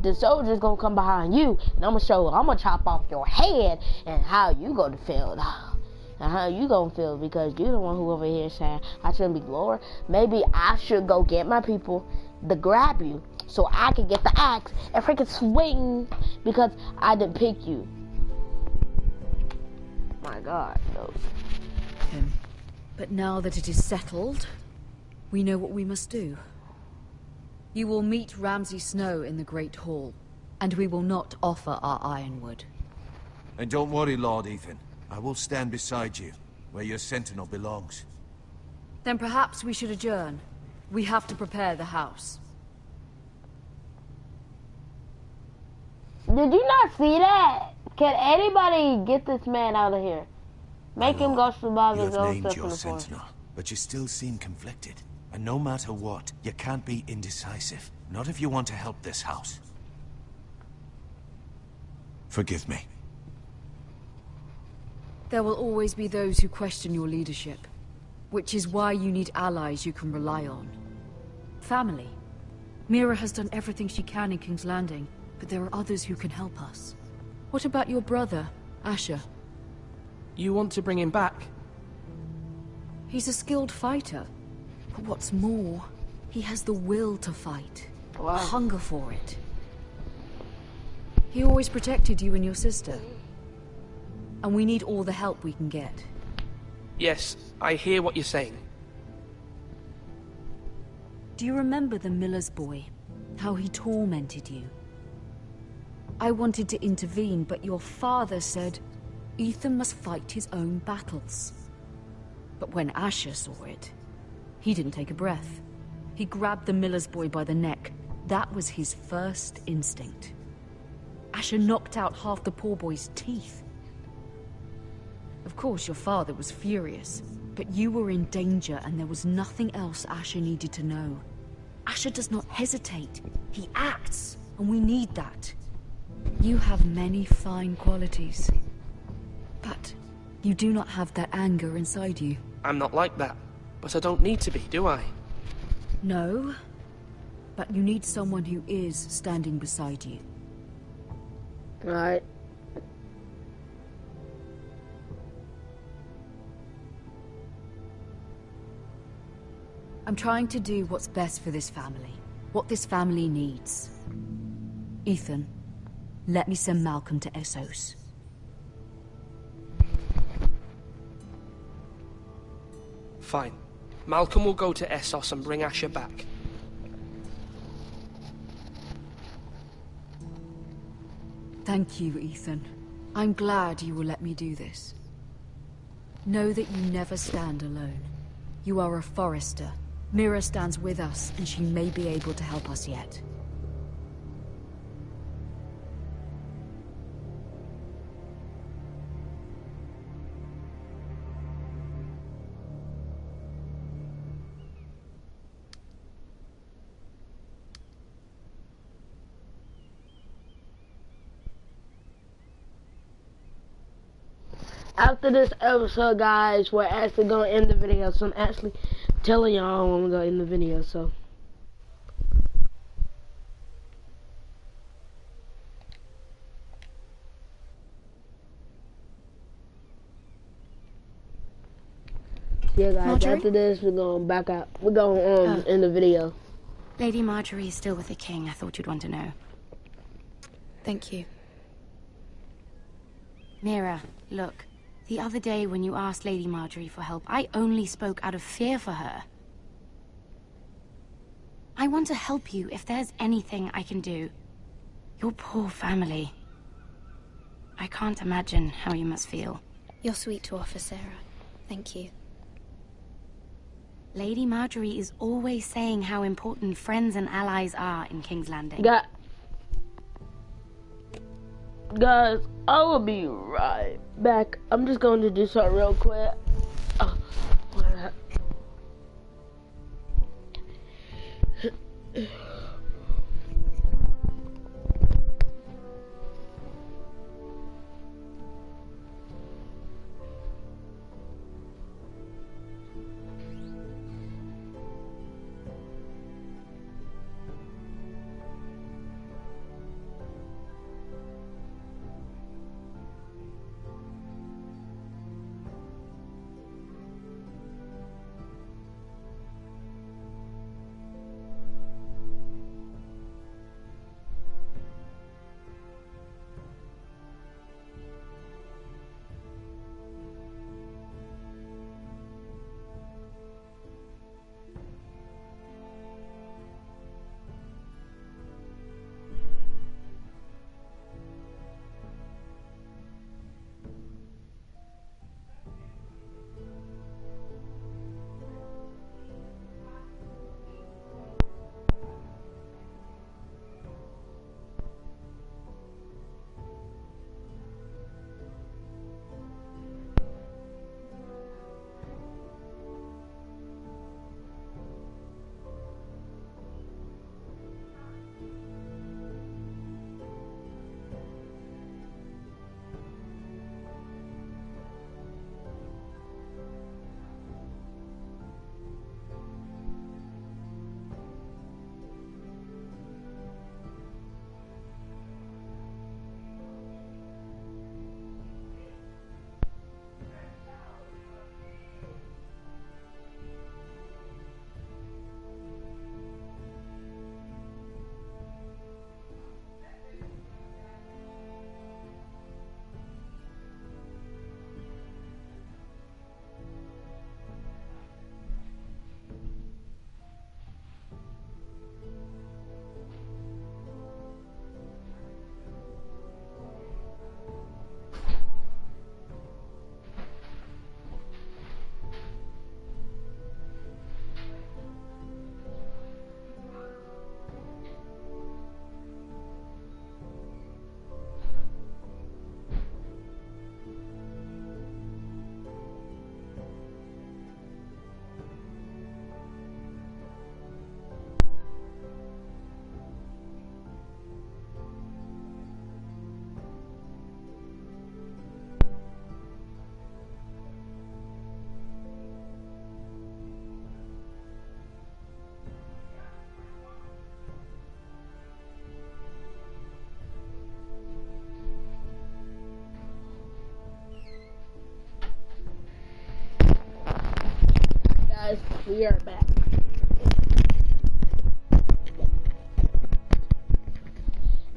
The soldier's gonna come behind you, and I'm gonna chop off your head, and how you gonna feel. And how you gonna feel, because you're the one who over here saying I shouldn't be Lord. Maybe I should go get my people to grab you so I can get the axe and freaking swing because I didn't pick you. My God, no. But now that it is settled, we know what we must do. You will meet Ramsay Snow in the Great Hall, and we will not offer our ironwood. And don't worry, Lord Ethan. I will stand beside you, where your sentinel belongs. Then perhaps we should adjourn. We have to prepare the house. Did you not see that? Can anybody get this man out of here? Make him go survive You his have own named stuff in your the forest. sentinel, but you still seem conflicted. And no matter what, you can't be indecisive. Not if you want to help this house. Forgive me. There will always be those who question your leadership, which is why you need allies you can rely on. Family. Mira has done everything she can in King's Landing, but there are others who can help us. What about your brother, Asher? You want to bring him back? He's a skilled fighter. But what's more, he has the will to fight. Wow. A hunger for it. He always protected you and your sister. And we need all the help we can get. Yes, I hear what you're saying. Do you remember the miller's boy? How he tormented you? I wanted to intervene, but your father said Ethan must fight his own battles. But when Asher saw it, he didn't take a breath. He grabbed the miller's boy by the neck. That was his first instinct. Asher knocked out half the poor boy's teeth. Of course, your father was furious, but you were in danger and there was nothing else Asher needed to know. Asher does not hesitate. He acts, and we need that. You have many fine qualities, but you do not have that anger inside you. I'm not like that, but I don't need to be, do I? No, but you need someone who is standing beside you. Alright. I'm trying to do what's best for this family. What this family needs. Ethan, let me send Malcolm to Essos. Fine. Malcolm will go to Essos and bring Asher back. Thank you, Ethan. I'm glad you will let me do this. Know that you never stand alone. You are a Forester. Mira stands with us, and she may be able to help us yet. After this episode, guys, we're actually going to end the video. So I'm actually telling y'all when we're going to end the video, so. Yeah, guys, Marjorie? after this, we're going back out. We're going to end the video. Lady Marjorie is still with the king. I thought you'd want to know. Thank you. Mira, look. The other day when you asked Lady Marjorie for help, I only spoke out of fear for her. I want to help you if there's anything I can do. Your poor family. I can't imagine how you must feel. You're sweet to offer, Sarah. Thank you. Lady Marjorie is always saying how important friends and allies are in King's Landing. Guys, I will be right back. I'm just going to do something real quick.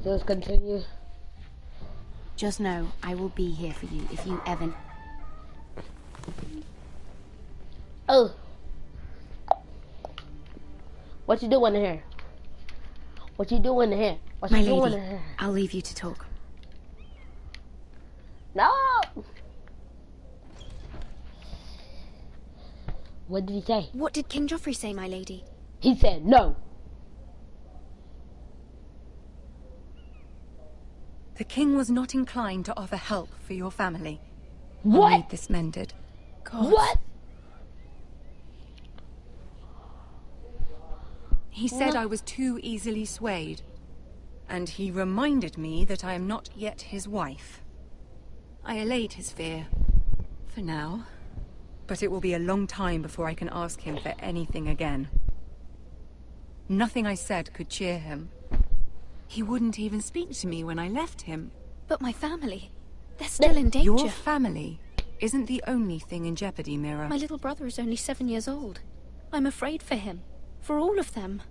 Just continue. Just know I will be here for you if you ever... Oh. What you doing in here? What you doing in here? What My you doing lady, in here? I'll leave you to talk. No! What did he say? What did King Joffrey say, my lady? He said no. The king was not inclined to offer help for your family. What? I'll need this mended. God. What? He said I was too easily swayed. And he reminded me that I am not yet his wife. I allayed his fear. For now. But it will be a long time before I can ask him for anything again. Nothing I said could cheer him. He wouldn't even speak to me when I left him. But my family, they're still in danger. Your family isn't the only thing in jeopardy, Mira. My little brother is only 7 years old. I'm afraid for him. For all of them.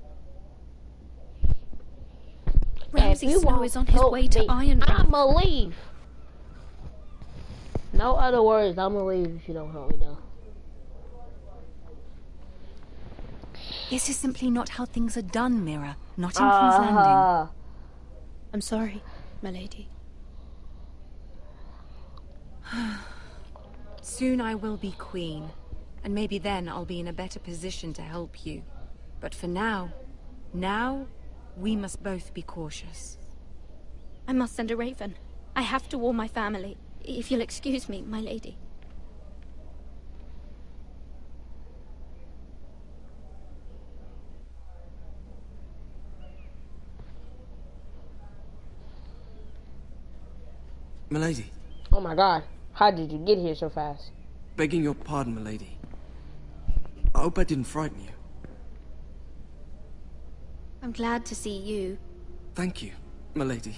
Ramsay Snow is on his way to Ironrath. I'ma leave. No other words. I'ma leave if you don't help me now. This is simply not how things are done, Mira. Not in King's Landing. I'm sorry, my lady. Soon I will be queen, and maybe then I'll be in a better position to help you. But for now, we must both be cautious. I must send a raven. I have to warn my family. If you'll excuse me, my lady. Milady. Oh my god. How did you get here so fast? Begging your pardon, milady. I hope I didn't frighten you. I'm glad to see you. Thank you, milady.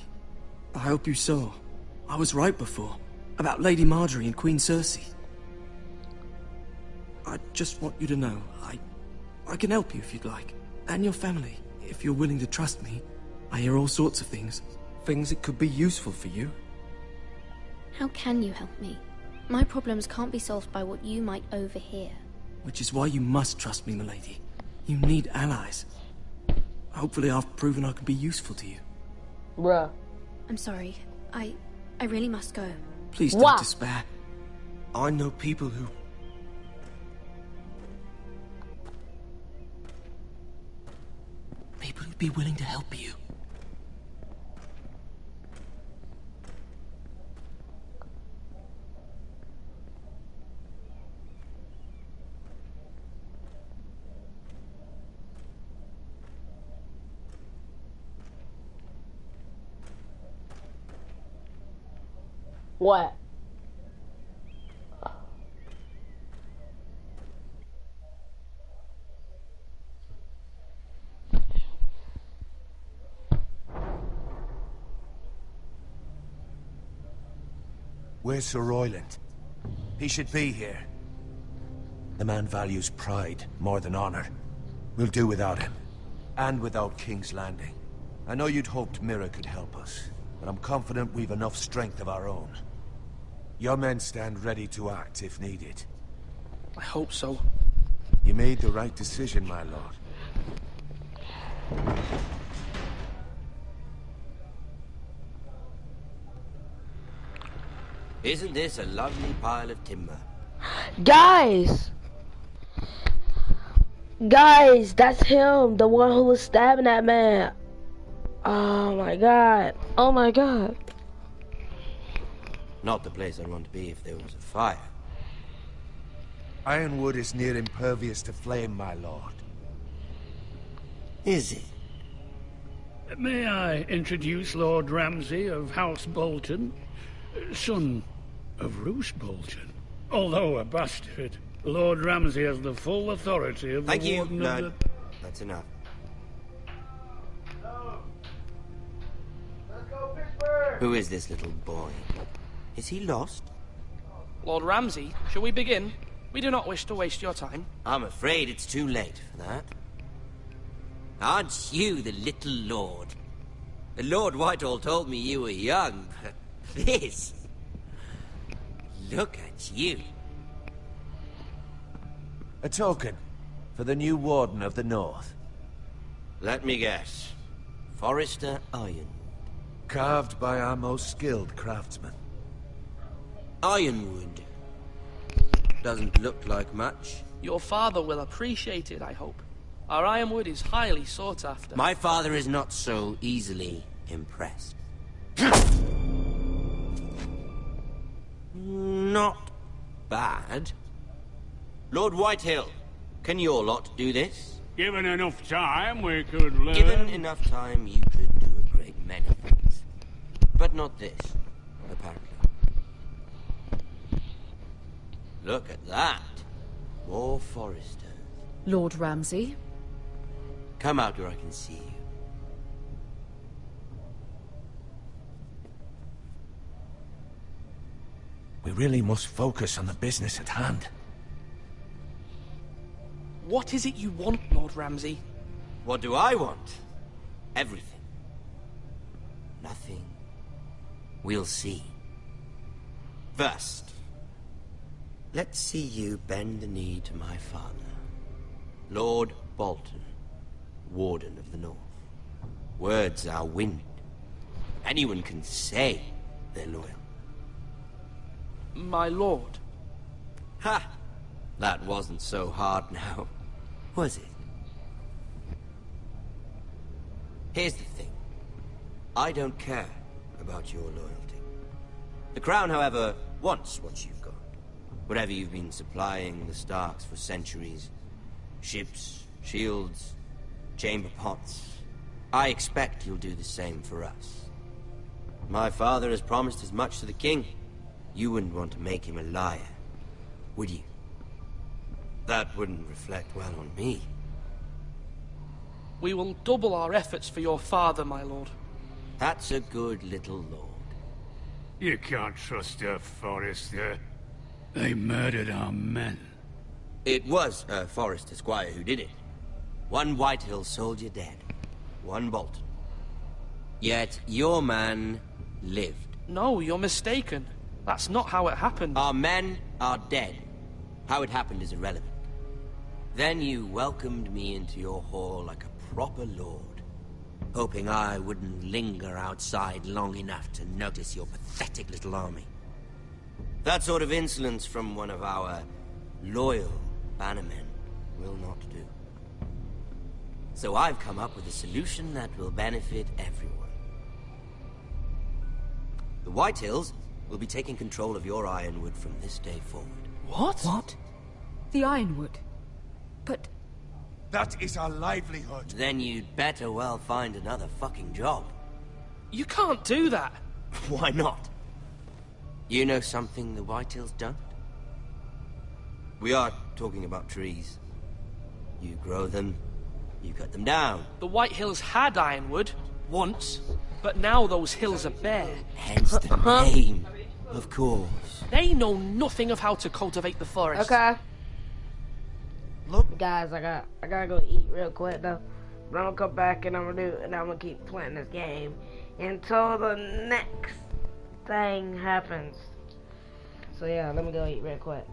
I hope you saw. I was right before. About Lady Marjorie and Queen Cersei. I just want you to know, I can help you if you'd like. And your family, if you're willing to trust me. I hear all sorts of things. Things that could be useful for you. How can you help me? My problems can't be solved by what you might overhear. Which is why you must trust me, milady. You need allies. Hopefully I've proven I can be useful to you. Bruh. I'm sorry. I really must go. Please don't despair. I know people who... People who'd be willing to help you. What? Where's Sir Royland? He should be here. The man values pride more than honor. We'll do without him. And without King's Landing. I know you'd hoped Mira could help us, but I'm confident we've enough strength of our own. Your men stand ready to act if needed. I hope so. You made the right decision, my lord. Isn't this a lovely pile of timber? Guys, that's him, the one who was stabbing that man. Oh my god. Oh my god. Not the place I'd want to be if there was a fire. Ironwood is near impervious to flame, my lord. Is it? May I introduce Lord Ramsay of House Bolton, son of Roose Bolton. Although a bastard, Lord Ramsay has the full authority of the Warden of the... That's enough. Who is this little boy? Is he lost? Lord Ramsay, shall we begin? We do not wish to waste your time. I'm afraid it's too late for that. Aren't you the little lord? Lord Whitehall told me you were young, but this... Look at you. A token for the new Warden of the North. Let me guess. Forrester Iron. Carved by our most skilled craftsmen. Ironwood. Doesn't look like much. Your father will appreciate it, I hope. Our ironwood is highly sought after. My father is not so easily impressed. Not bad. Lord Whitehill, can your lot do this? Given enough time, we could learn. Given enough time, you could do a great many things. But not this, apparently. Look at that. More Forresters. Lord Ramsay? Come out where I can see you. We really must focus on the business at hand. What is it you want, Lord Ramsay? What do I want? Everything. Nothing. We'll see. First, let's see you bend the knee to my father, Lord Bolton, Warden of the North. Words are wind. Anyone can say they're loyal. My lord. Ha! That wasn't so hard now, was it? Here's the thing. I don't care about your loyalty. The Crown, however, wants what you've got. Whatever you've been supplying the Starks for centuries. Ships, shields, chamber pots. I expect you'll do the same for us. My father has promised as much to the king. You wouldn't want to make him a liar, would you? That wouldn't reflect well on me. We will double our efforts for your father, my lord. That's a good little lord. You can't trust her, Forrester. They murdered our men. It was a Forrester squire who did it. One Whitehill soldier dead. One Bolton. Yet your man lived. No, you're mistaken. That's not how it happened. Our men are dead. How it happened is irrelevant. Then you welcomed me into your hall like a proper lord, hoping I wouldn't linger outside long enough to notice your pathetic little army. That sort of insolence from one of our loyal bannermen will not do. So I've come up with a solution that will benefit everyone. The Whitehills will be taking control of your ironwood from this day forward. What? What? The ironwood? But... That is our livelihood. Then you'd better well find another fucking job. You can't do that. Why not? You know something the Whitehills don't? We are talking about trees. You grow them, you cut them down. The Whitehills had ironwood, once, but now those hills are bare. Hence the name, of course. They know nothing of how to cultivate the forest. Okay. Look, guys, I gotta go eat real quick though. But I'm gonna come back and I'm gonna keep playing this game until the next thing happens. So yeah, let me go eat real quick.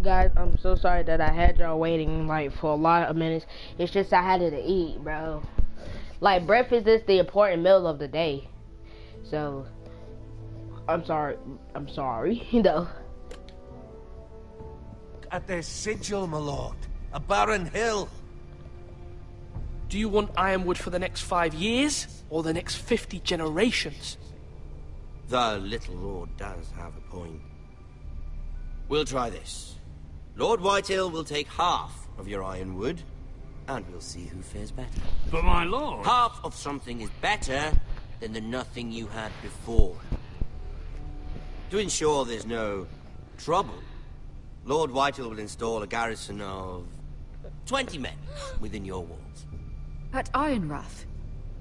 Guys, I'm so sorry that I had y'all waiting like for a lot of minutes. It's just I had to eat, bro. Like, breakfast is the important meal of the day. So, I'm sorry, you know. At their sigil, my lord. A barren hill. Do you want Ironwood for the next 5 years, or the next 50 generations? The little lord does have a point. We'll try this. Lord Whitehill will take half of your Ironwood, and we'll see who fares better. But my lord... Half of something is better than the nothing you had before. To ensure there's no trouble, Lord Whitehill will install a garrison of 20 men within your walls. At Ironrath,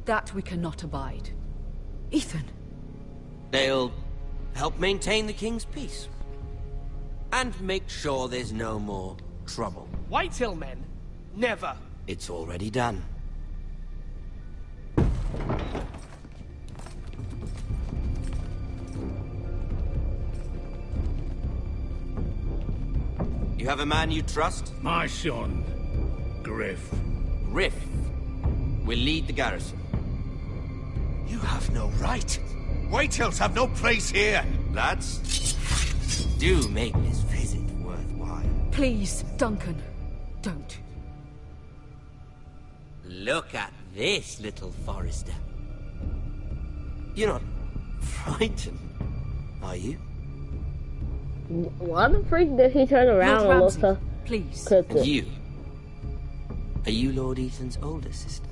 that we cannot abide. Ethan. They'll help maintain the king's peace. And make sure there's no more trouble. Whitehill men? Never. It's already done. You have a man you trust? My son, Griff. Griff will lead the garrison. You have no right. Whitehills have no place here. Lads, do make this visit worthwhile. Please, Duncan, don't. Look at this, little Forester. You're not frightened, are you? What the freak did he turn around and look her? Please. And you? Are you Lord Ethan's older sister?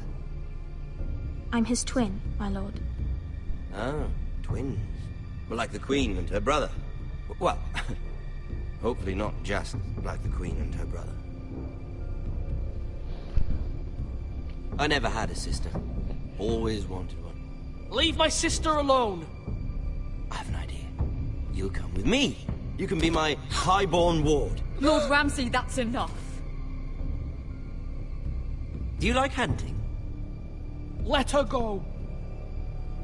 I'm his twin, my lord. Oh, twins. Well, like the Queen and her brother. Well, hopefully not just like the Queen and her brother. I never had a sister. Always wanted one. Leave my sister alone! I have an idea. You'll come with me. You can be my highborn ward. Lord Ramsay, that's enough. Do you like hunting? Let her go!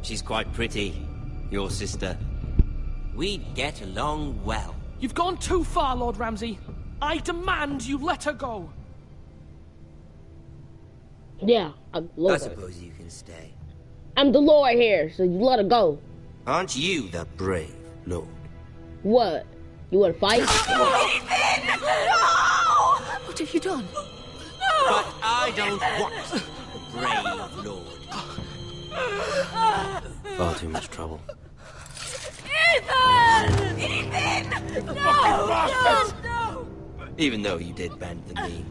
She's quite pretty, your sister. We'd get along well. You've gone too far, Lord Ramsay. I demand you let her go. Yeah, I'm Lord. I suppose you can stay. I'm the Lord here, so you let her go. Aren't you the brave Lord? What? You want to fight? Ethan! No! What have you done? But I don't want the brave Lord. Far too much trouble. Ethan! Ethan! No! No! Even though you did bend the knee.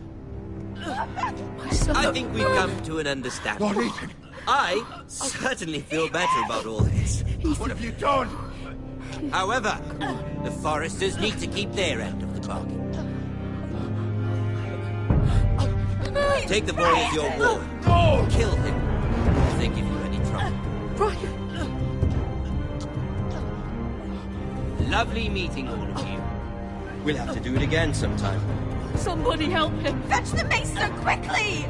My son. I think we've come to an understanding. Lord Ethan! I certainly feel better about all this. What have you done? However, the Foresters need to keep their end of the bargain. Take the boy as your ward. No! Kill him if they give you any trouble. Brian! Lovely meeting all of you. We'll have to do it again sometime. Somebody help him! Fetch the maester quickly!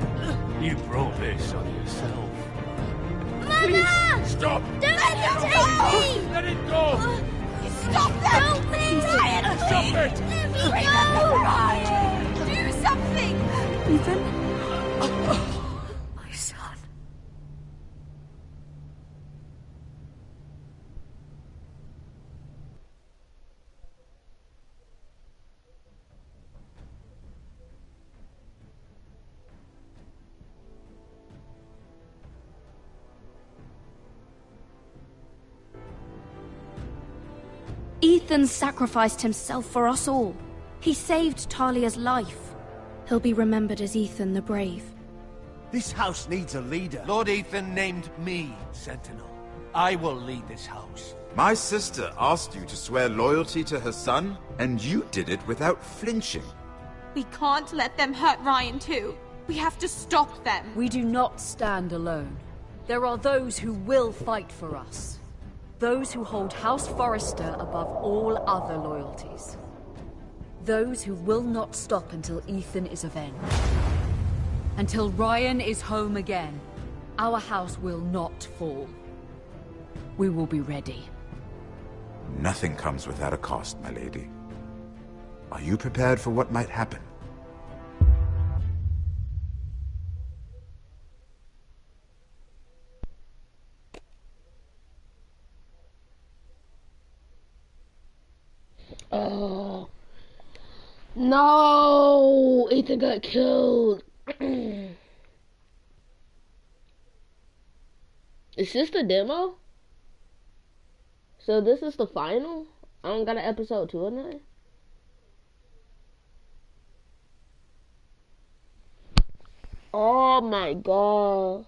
You brought this on yourself. Mama! Stop! Don't let him take me! Let it go! Stop them! Help me! Brian, Stop it! Let me Bring go! them, Brian! Do something! Ethan? My son. Ethan sacrificed himself for us all. He saved Talia's life. He'll be remembered as Ethan the Brave. This house needs a leader. Lord Ethan named me Sentinel. I will lead this house. My sister asked you to swear loyalty to her son, and you did it without flinching. We can't let them hurt Ryan too. We have to stop them. We do not stand alone. There are those who will fight for us. Those who hold House Forrester above all other loyalties. Those who will not stop until Ethan is avenged. Until Ryan is home again, our house will not fall. We will be ready. Nothing comes without a cost, my lady. Are you prepared for what might happen? Oh. No! Ethan got killed. Is this the demo? So this is the final? I don't got an episode 2 or nothing? Oh my god.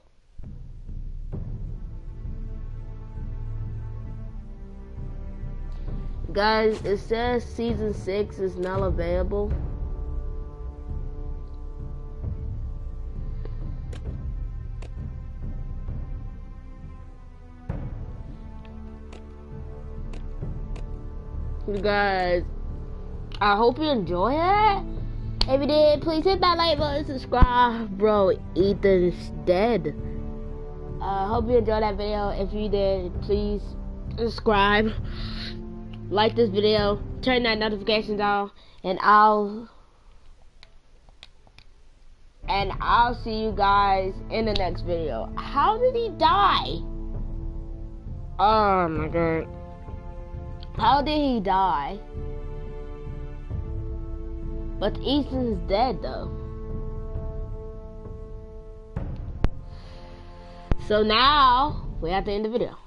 Guys, it says season 6 is now available. You guys, I hope you enjoy it. If you did, please hit that like button, subscribe. Bro, Ethan's dead. Hope you enjoyed that video. If you did, please subscribe, like this video, turn that notifications on, and I'll see you guys in the next video. How did he die? Oh my god. How did he die? But Ethan's dead though. So now we have to end the video.